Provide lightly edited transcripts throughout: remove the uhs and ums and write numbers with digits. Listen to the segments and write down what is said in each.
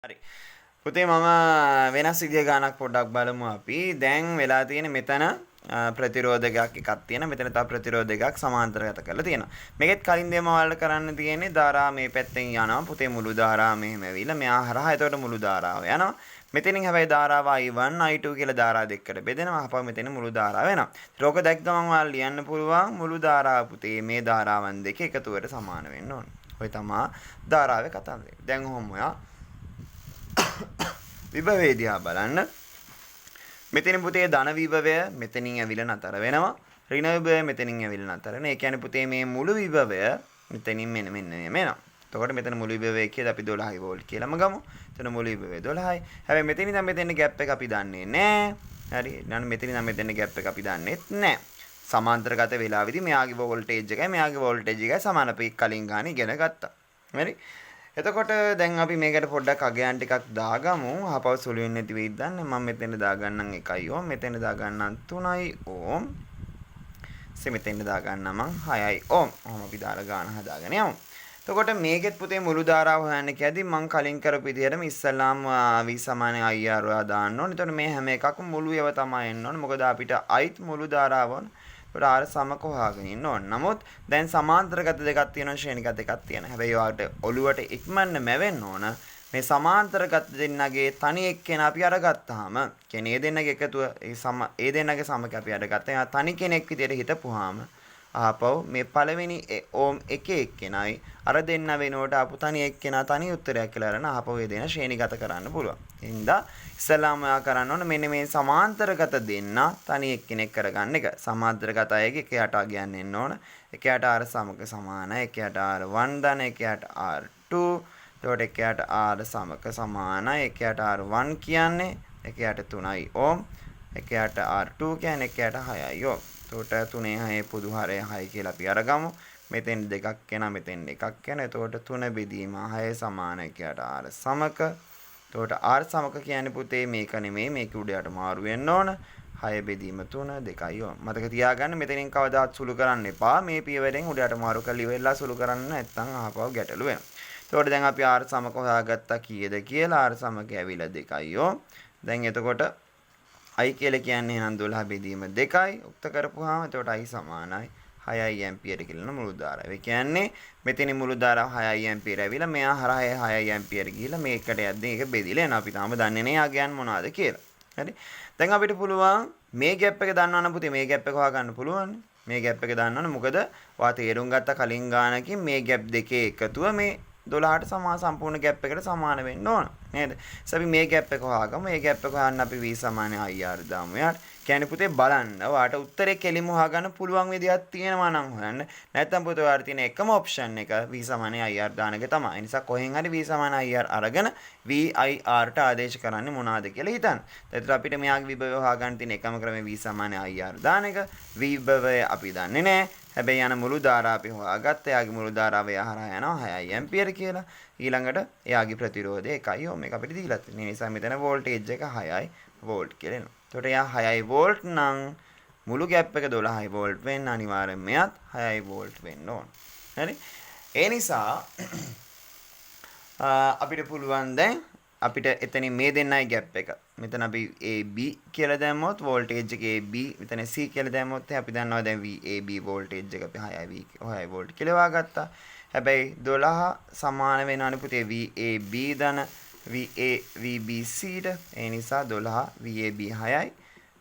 හරි. පුතේ මම වෙනස් විදිය ගානක් පොඩ්ඩක් බලමු අපි. දැන් වෙලා තියෙන මෙතන ප්‍රතිරෝධකයක් එකක් තියෙනවා. මෙතන තව ප්‍රතිරෝධකයක් සමාන්තරගත කරලා තියෙනවා. මේකෙත් කලින් දේම ඔයාලට කරන්න තියෙන්නේ ධාරා මේ පැත්තෙන් යනවා. පුතේ මුළු ධාරාව මෙහෙම ඇවිල්ලා මෙහා හරහා එතකොට මුළු ධාරාව යනවා. මෙතනින් හැබැයි ධාරාව I1 I2 කියලා ධාරා දෙකකට බෙදෙනවා. අපව මෙතන මුළු ධාරාව වෙනවා. ඒක දැක්ක ගමන් ඔයාලා ලියන්න පුළුවන් මුළු ධාරාව පුතේ මේ ධාරාවන් දෙක එකතුවට සමාන වෙන්න ඕනේ. ඔය තමයි ධාරාවේ කතාව. දැන් ඔහොම ඔයා විභවය දිහා බලන්න. මෙතන පුතේ ධන විභවය මෙතනින් ඇවිල්ලා නතර වෙනවා. ඍණ විභවය මෙතනින් ඇවිල්ලා නතර වෙනවා. ඒ කියන්නේ පුතේ මේ මුළු විභවය මෙතනින් මෙන්න මෙනවා. එතකොට මෙතන මුළු විභවය කියලා අපි 12 වෝල්ට් කියලාම ගමු. එතන මුළු විභවය 12යි. හැබැයි මෙතනින් ඉඳන් මෙතන ગેප් එක අපි දන්නේ නැහැ. හරි. ඊළඟ මෙතනින් ඉඳන් මෙතන ગેප් එක අපි දන්නේත් නැහැ. සමාන්තරගත වෙලාවෙදී මෙයාගේ වෝල්ටේජ් එකයි මෙයාගේ වෝල්ටේජ් එකයි සමාන. අපි කලින් ගානේ ඉගෙන ගත්තා. හරි. එතකොට දැන් අපි මේකට පොඩ්ඩක් අගයන් ටිකක් දාගමු. අහපව සුළු වෙන්නේ නැති වෙයිද දන්නේ. මම මෙතෙන්ද දාගන්නම් 1 ඕම්, මෙතෙන්ද දාගන්නම් 3 ඕම්. මෙතෙන්ද දාගන්නම් 6 ඕම්. ඔහොම අපි දාලා ගාන හදාගෙන යමු. එතකොට මේකෙත් පුතේ මුළු ධාරාව හොයන්න කියද්දි මම කලින් කරපු විදිහටම ඉස්සල්ලාම V සමාන IR ඔයා දාන්න ඕනේ. එතකොට මේ හැම එකක්ම මුළු ඒවා තමයි එන්න ඕනේ. මොකද අපිට Iත් මුළු ධාරාව ඕනේ. ඒකට ආර සමක හොයාගෙන ඉන්න ඕන. නමුත් දැන් සමාන්තරගත දෙකක් තියෙනවා ශ්‍රේණිගත එකක් තියෙනවා. හැබැයි ඔයාලට ඔළුවට ඉක්මන්න මැවෙන්න ඕන. මේ සමාන්තරගත දෙන්නගේ තනි එක්කෙනා අපි අරගත්තාම කියන්නේ ඒ දෙන්නගේ එකතුව ඒ දෙන්නගේ සමක අපි අරගත්තා. එයා තනි කෙනෙක් විදියට හිතපුවාම ආපහු මේ පළවෙනි ඕම් එකේ එක්කෙනයි අර දෙන්න වෙනකොට ආපු තනි එක්කෙනා තනි උත්තරයක් කියලා අරන ආපහු ඒ දෙන ශ්‍රේණිගත කරන්න පුළුවන්. එහෙනම් ඉස්සලාම ඔයා කරන්න ඕන මෙන්න මේ සමාන්තරගත දෙන්න තනි එක්කෙනෙක් කරගන්න එක. සමාන්තරගත අයගේ එකයට ගියන්න එන්න ඕන. එකයට R සමක සමානයි. එකයට R1 දන එකයට R2. එතකොට එකයට R සමක සමානයි. එකයට R1 කියන්නේ එකයට 3යි ඕම්. එකයට R2 කියන්නේ එකයට 6යි ඕම්. එතකොට 3 6 පොදු හරය 6 කියලා අපි අරගමු. මෙතෙන් දෙකක් එනවා මෙතෙන් එකක් එනවා. එතකොට 3 බෙදීම 6 සමාන එකයට R සමක. එතකොට R සමක කියන්නේ පුතේ මේක නෙමෙයි මේක උඩයට මාරු වෙන්න ඕන. 6 බෙදීම 3 2යි ඕන. මතක තියාගන්න මෙතනින් කවදාත් සුළු කරන්න එපා. මේ පියවරෙන් උඩයට මාරු කරලා ඉවරලා සුළු කරන්න නැත්නම් අහපව ගැටලු වෙනවා. එතකොට දැන් අපි R සමක හොයාගත්තා කීයද කියලා. R සමක ඇවිල්ලා 2යි ඕන. දැන් එතකොට I කියලා කියන්නේ එහෙනම් 12 බෙදීම 2යි. උක්ත කරපුවාම එතකොට I සමානයි 6යි ඇම්පියර කියලා මුළු ධාරාව. ඒ කියන්නේ මෙතන මුළු ධාරාව 6යි ඇම්පියර ඇවිල්ලා මෙහා හරහා 6යි ඇම්පියර ගිහිල්ලා මේකට යද්දී ඒක බෙදිලා එනවා. අපි තාම දන්නේ නැහැ ආගයන් මොනවද කියලා. හරි. දැන් අපිට පුළුවන් මේ ગેප් එක දන්නවනම් පුතේ මේ ગેප් එක හොයාගන්න පුළුවන්. මේ ગેප් එක දන්නවනම් මොකද ඔයා තේරුම් ගත්ත කලින් ගානකින් මේ ગેප් දෙකේ එකතුව මේ 12ට සම්පූර්ණ ગેප් එකට සමාන වෙන්න ඕන නේද? අපි මේ ગેප් එක හොයාගමු. මේ ગેප් එක හොයන්න අපි V සමාන IR දාමු. යාට කියන්නේ පුතේ බලන්න. ඔයාට උත්තරේ කෙලිම හොයාගන්න පුළුවන් විදියක් තියෙනවා නම් හොයන්න. නැත්නම් පුතේ ඔයාට තියෙන එකම ඔප්ෂන් එක V සමාන IR දාන එක තමයි. ඒ නිසා කොහෙන් හරි V සමාන IR අරගෙන VIR ට ආදේශ කරන්නේ මොනවාද කියලා හිතන්න. ඒතර අපිට මෙයාගේ විභවය හොයාගන්න තියෙන එකම ක්‍රමය V සමාන IR දාන එක. විභවය අපි දන්නේ නැහැ. හැබැයි යන මුළු ධාරාව අපි හොයාගත්ත. එයාගේ මුළු ධාරාව යහරහා යනවා 6යි ඇම්පියර කියලා. ඊළඟට එයාගේ ප්‍රතිරෝධය 1යි ඕම්. මේක අපිට දීලා තියෙනවා. ඒ නිසා මෙතන වෝල්ටේජ් එක 6යි වෝල්ට් කියලා එනවා. එතකොට එයා 6යි වෝල්ට් නම් මුළු ગેප් එක 12යි වෝල්ට් වෙන්න අනිවාර්යෙන් මෙයත් 6යි වෝල්ට් වෙන්න ඕන. හරි? ඒ නිසා අපිට පුළුවන් දැන් අපිට එතනින් මේ දෙන්නයි ગેප් එක. මෙතන අපි AB කියලා දැම්මොත් වෝල්ටේජ් එක AB, මෙතන C කියලා දැම්මොත් අපි දන්නවා දැන් VAB වෝල්ටේජ් එක අපි 6යි වෝල්ට් කියලා වාගත්තා. හැබැයි 12 සමාන වෙනවනේ පුතේ VAB ධන VBC ට. ඒ නිසා 12 VAB 6යි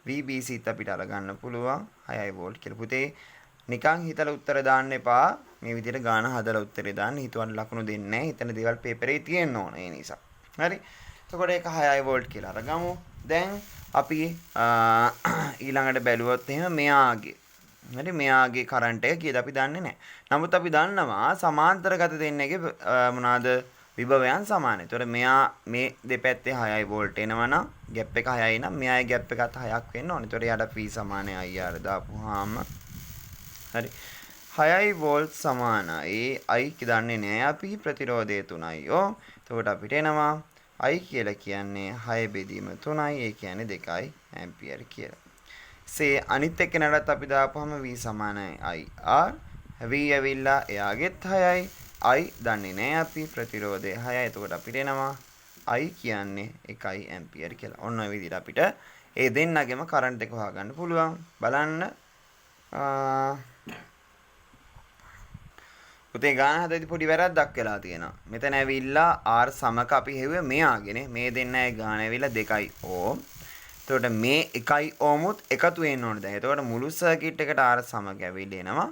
VBC ත් අපිට අරගන්න පුළුවන් 6යි වෝල්ට් කියලා. පුතේ නිකන් හිතලා උත්තර දාන්න එපා. මේ විදිහට ගාන හදලා උත්තරේ දාන්න. හිතුවන් ලකුණු දෙන්නේ නැහැ. හිතන දේවල් පේපරේ තියෙන්න ඕන. ඒ නිසා. හරි. එතකොට ඒක 6යි වෝල්ට් කියලා අරගමු. දැන් අපි ඊළඟට බැලුවොත් එහෙම මෙයාගේ හරි මෙයාගේ කරන්ට් එක කීයද අපි දන්නේ නැහැ. නමුත් අපි දන්නවා සමාන්තරගත දෙන්නේගේ මොනවාද විභවයන් සමානයි. ඒතකොට මෙයා මේ දෙපැත්තේ 6යි වෝල්ට් එනවනම් ગેප් එක 6යි නම් මෙයාගේ ගෑප් එකත් 6ක් වෙන්න ඕනේ. ඒතකොට යාට P සමානයි IR දාපුවාම හරි 6යි වෝල්ට් සමානයි I දන්නේ නැහැ අපි ප්‍රතිරෝධය 3යි. එතකොට අපිට එනවා I කියලා කියන්නේ 6 බෙදීම 3යි. ඒ කියන්නේ 2යි ඇම්පියර කියලා. සේ අනිත් එක්කෙනාට අපි දාපුවම V සමානයි IR. V ඇවිල්ලා එයාගෙත් 6යි. I දන්නේ නැහැ අපි ප්‍රතිරෝධය 6යි. එතකොට අපිට එනවා I කියන්නේ 1 ඇම්පියර් කියලා. ඔන්න ඔය විදිහට අපිට ඒ දෙන්නගෙම කරන්ට් එක හොයාගන්න පුළුවන්. බලන්න පුතේ ගාන හදේදී පොඩි වැරද්දක් වෙලා තියෙනවා. මෙතන ඇවිල්ලා R සමක අපි හෙව්වේ මෙයාගෙන. මේ දෙන්නයි ගාන ඇවිල්ලා 2 ඕම්. එතකොට මේ 1 ඕමුත් එකතු වෙන්න ඕනේ දැන්. එතකොට මුළු සර්කිට් එකට R සමක ඇවිල්ලා එනවා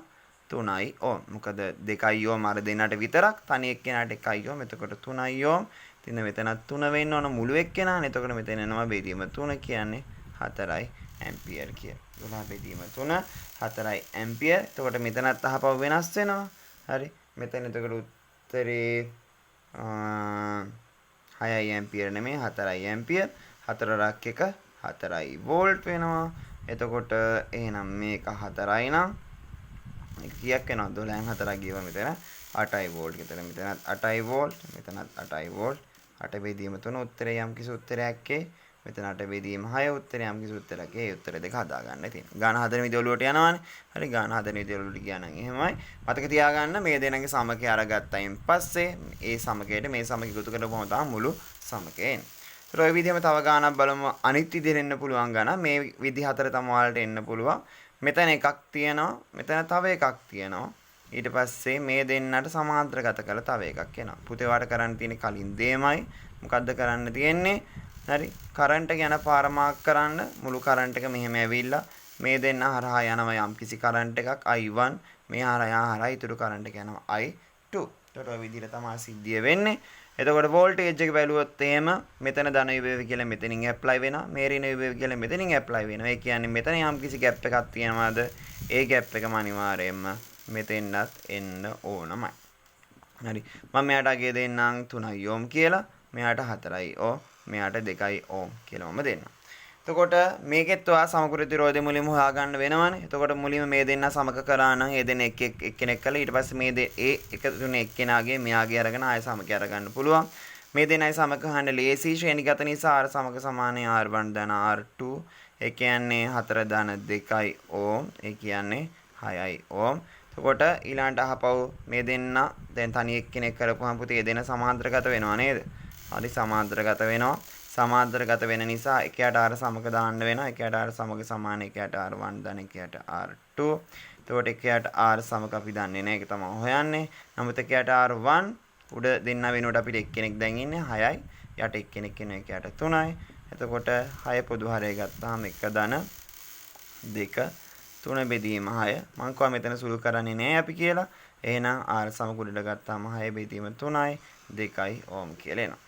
3 ඕම්. මොකද 2 ඕම් අර දෙන්නට විතරක් තනි එක්කෙනාට 1 ඕම්. එතකොට 3 ඕම්. ඉතින් මෙතනත් 3 වෙන්න ඕන මුළු එක්කෙනානේ. එතකොට මෙතන එනවා බෙදීම 3 කියන්නේ 4 ඇම්පියර් කියලා. 12 බෙදීම 3 4 ඇම්පියර්. එතකොට මෙතනත් අහපව වෙනස් වෙනවා. හරි. මෙතන එතකොට උත්තරේ 6 ඇම්පියර් නෙමෙයි 4 ඇම්පියර්. 4ක් 1 4 වෝල්ට් වෙනවා. එතකොට එහෙනම් මේක 4යි නම් මේක කීයක් වෙනවද 12න් 4ක් ගියම මෙතන 8යි වෝල්ට්. මෙතන මෙතනත් 8යි වෝල්ට්. මෙතනත් 8යි වෝල්ට්. 8 බෙදීම 3 උත්තරේ යම් කිසි උත්තරයක් ඒ. මෙතන 8 බෙදීම 6 උත්තරේ යම් කිසි උත්තරයක් ඒ. උත්තර දෙක හදා ගන්න තියෙනවා. ගාන හදන විදිය ඔලුවට යනවානේ. හරි ගාන හදන විදිය ඔලුවට ගියා නම් එහෙමයි. මතක තියාගන්න මේ දෙනගේ සමකය අරගත්තයින් පස්සේ ඒ සමකයට මේ සමකය එකතු කරපුවම තමයි මුළු සමකය එන්නේ. ඒතර ඔය විදිහම තව ගානක් බලමු. අනිත් විදිහට එන්න පුළුවන් ගාන. මේ විදි හතර තමයි ඔයාලට එන්න පුළුවන්. මෙතන එකක් තියෙනවා. මෙතන තව එකක් තියෙනවා. ඊට පස්සේ මේ දෙන්නට සමාන්තරගත කරලා තව එකක් එනවා. පුතේ වාට කරන්න තියෙන කලින් දෙයමයි. මොකද්ද කරන්න තියෙන්නේ? හරි. කරන්ට් එක යන පාර මාක් කරන්න. මුළු කරන්ට් එක මෙහෙම ඇවිල්ලා මේ දෙන්න හරහා යනවා යම් කිසි කරන්ට් එකක් I1 මේ හරහා ඊටු කරන්ට් එක යනවා I2. ඒතකොට ඔය විදිහට තමයි සිද්ධිය වෙන්නේ. එතකොට වෝල්ටේජ් එක බැලුවොත් එහෙම මෙතන ධන විභව කියලා මෙතනින් ඇප්ලයි වෙනවා. මේ ඍණ විභව කියලා මෙතනින් ඇප්ලයි වෙනවා. ඒ කියන්නේ මෙතන යම් කිසි ગેප් එකක් තියෙනවාද? ඒ ગેප් එකම අනිවාර්යයෙන්ම මෙතෙන්වත් එන්න ඕනමයි. හරි. මම මෙයාට අගේ දෙන්නම් 3 ඕම් කියලා. මෙයාට 4 ඕම්. මෙයාට 2 ඕම් කියලා මම දෙන්නම්. එතකොට මේකෙත් ඔයා සමප්‍රතිරෝධය මුලින්ම හොයාගන්න වෙනවනේ. එතකොට මුලින්ම මේ දෙන්න සමක කරා නම් ඒ දෙන්න එක්කෙනෙක් කළා. ඊට පස්සේ මේ ඒ එක තුනේ එක්කෙනාගේ මෙයාගේ අරගෙන ආය සමක අරගන්න පුළුවන්. මේ දෙන්නයි සමක හන්න ලේසි ශ්‍රේණිගත නිසා R සමක සමානයි R1 ධන R2. ඒ කියන්නේ 4 ධන 2 ඕම්. ඒ කියන්නේ 6 ඕම්. එතකොට ඊළඟට අහපව් මේ දෙන්න දැන් තනි එක්කෙනෙක් කරපුවාම පුතේ දෙන්න සමාන්තරගත වෙනවා නේද? හරි සමාන්තරගත වෙනවා. සමාන්තරගත වෙන නිසා එකයට R සමක දාන්න වෙනවා. එකයට R සමක සමාන එකයට R1 ධන එකයට R2. එතකොට එකයට R සමක අපි දන්නේ නැහැ. ඒක තමයි හොයන්නේ. නමුත් එකයට R1 උඩ දෙන්න වෙනකොට අපිට එක්කෙනෙක් දැන් ඉන්නේ 6යි. යට එක්කෙනෙක් ඉන්නේ එකයට 3යි. එතකොට 6 පොදු හරය ගත්තාම 1 ධන 2 3 බෙදීම 6. මං කව මෙතන සුළු කරන්නේ නැහැ අපි කියලා. එහෙනම් R සමක උඩට ගත්තාම 6 බෙදීම 3යි 2යි ඕම් කියලා එනවා.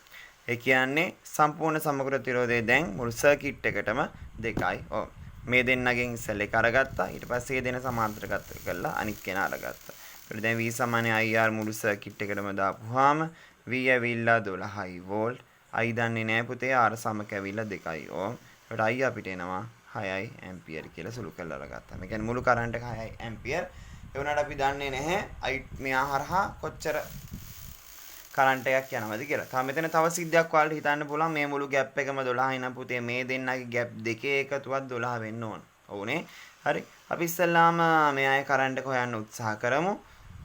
ඒ කියන්නේ සම්පූර්ණ සමප්‍රතිරෝධය දැන් මුළු සර්කිට් එකටම 2යි ඕම්. මේ දෙන්නගෙන් ඉස්සෙල්ලා එක අරගත්තා. ඊට පස්සේ ඒ දෙන සමාන්තරගත කරලා අනිත් කෙනා අරගත්තා. ඒකට දැන් V සමානයි IR මුළු සර්කිට් එකටම දාපුවාම V ඇවිල්ලා 12යි වෝල්ට්. I දන්නේ නැහැ පුතේ R සමක ඇවිල්ලා 2යි ඕම්. ඒකට I අපිට එනවා 6යි ඇම්පියර් කියලා සුළු කරලා අරගත්තා. මේ කියන්නේ මුළු කරන්ට් එක 6යි ඇම්පියර්. ඒ වුණාට අපි දන්නේ නැහැ I මෙයා හරහා කොච්චර කරන්ට් එකක් යනවාද කියලා. තාම මෙතන තව සිද්ධියක් ඔයාලට හිතන්න පුළුවන් මේ මුළු ગેප් එකම 12යි නම් පුතේ මේ දෙන්නගේ ગેප් දෙකේ එකතුවක් 12 වෙන්න ඕන. ඕනේ. හරි. අපි ඉස්සෙල්ලාම මේ අය කරන්ට් එක හොයන්න උත්සාහ කරමු.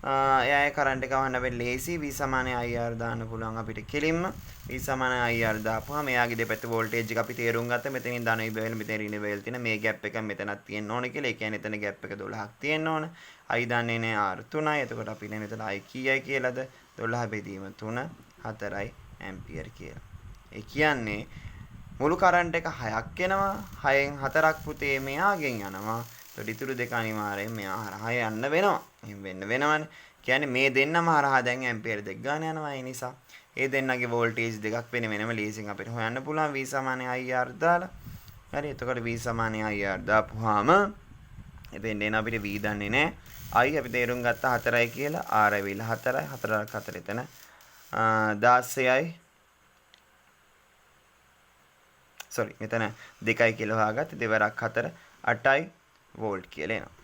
එයාගේ කරන්ට් එක වහන්න බැරි ලේසි V සමානයි IR දාන්න පුළුවන් අපිට කෙලින්ම. V සමානයි IR දාපුවාම එයාගේ දෙපැත්ත වෝල්ටේජ් එක අපි තේරුම් ගත්තා. මෙතනින් ධන විභවල මෙතන ඍණ විභවල තියෙන මේ ગેප් එක මෙතනක් තියෙන්න ඕනේ කියලා. ඒ කියන්නේ එතන ગેප් එක 12ක් තියෙන්න ඕන. I දන්නේ නැහැ R 3යි. එතකොට අපි නේ මෙතන I කීයයි කියලාද? 12 බෙදීම 3 4යි ඇම්පියර් කියලා. ඒ කියන්නේ මුළු කරන්ට් එක 6ක් එනවා. 6න් 4ක් පුතේ මෙයාගෙන් යනවා. ඒත් ඉතුරු දෙක අනිවාර්යෙන් මෙයා හරහා යන්න වෙනවා. එහෙම වෙන්න වෙනවනේ. කියන්නේ මේ දෙන්නම හරහා දැන් ඇම්පියර් දෙක ගන්න යනවා. ඒ නිසා ඒ දෙන්නගේ වෝල්ටේජ් දෙකක් වෙන වෙනම ලීසින් අපිට හොයන්න පුළුවන්. V සමානයි IR දාලා. හරි. එතකොට V සමානයි IR දාපුවාම එතෙන් එන අපිට V දන්නේ නැහැ. I අපි තේරුම් ගත්තා 4යි කියලා. R ඇවිල්ලා 4යි. 4ක් 4 එතන 16යි. sorry මෙතන 2යි කියලා හොයාගත්ත. දෙවරක් 4 8යි වෝල්ට් කියලා එනවා.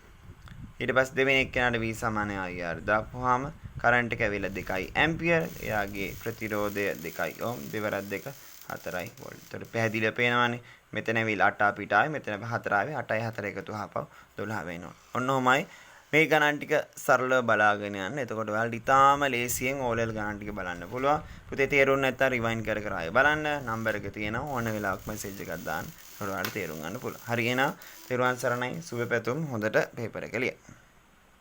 ඊට පස්සේ දෙවෙනි එක්කෙනාට V සමානයි IR දාපුවාම කරන්ට් එක ඇවිල්ලා 2යි ඇම්පියර්. එයාගේ ප්‍රතිරෝධය 2යි ඕම්. දෙවරක් 2 4යි වෝල්ට්. ඒතකොට පැහැදිලිව පේනවානේ. මෙතන ඇවිල්ලා 8 අපිට ආවේ. මෙතන 4 ආවේ. 8යි 4 එකතු වහපුවා 12 වෙනවා. ඔන්න ඔහමයි මේ ගණන් ටික සරලව බලාගෙන යන්න. එතකොට ඔයාලට ඉතාම ලේසියෙන් O level ගණන් ටික බලන්න පුළුවන්. පුතේ තේරුන්නේ නැත්නම් රිවයින්ඩ් කර කර ආයෙ බලන්න. නම්බර් එක තියෙනවා. ඕන වෙලාවක මෙසේජ් එකක් දාන්න. ඔයාලට තේරුම් ගන්න පුළුවන්. හරි එහෙනම් තෙරුවන් සරණයි. සුබ පැතුම්. හොඳට පේපර් එක ලියන්න.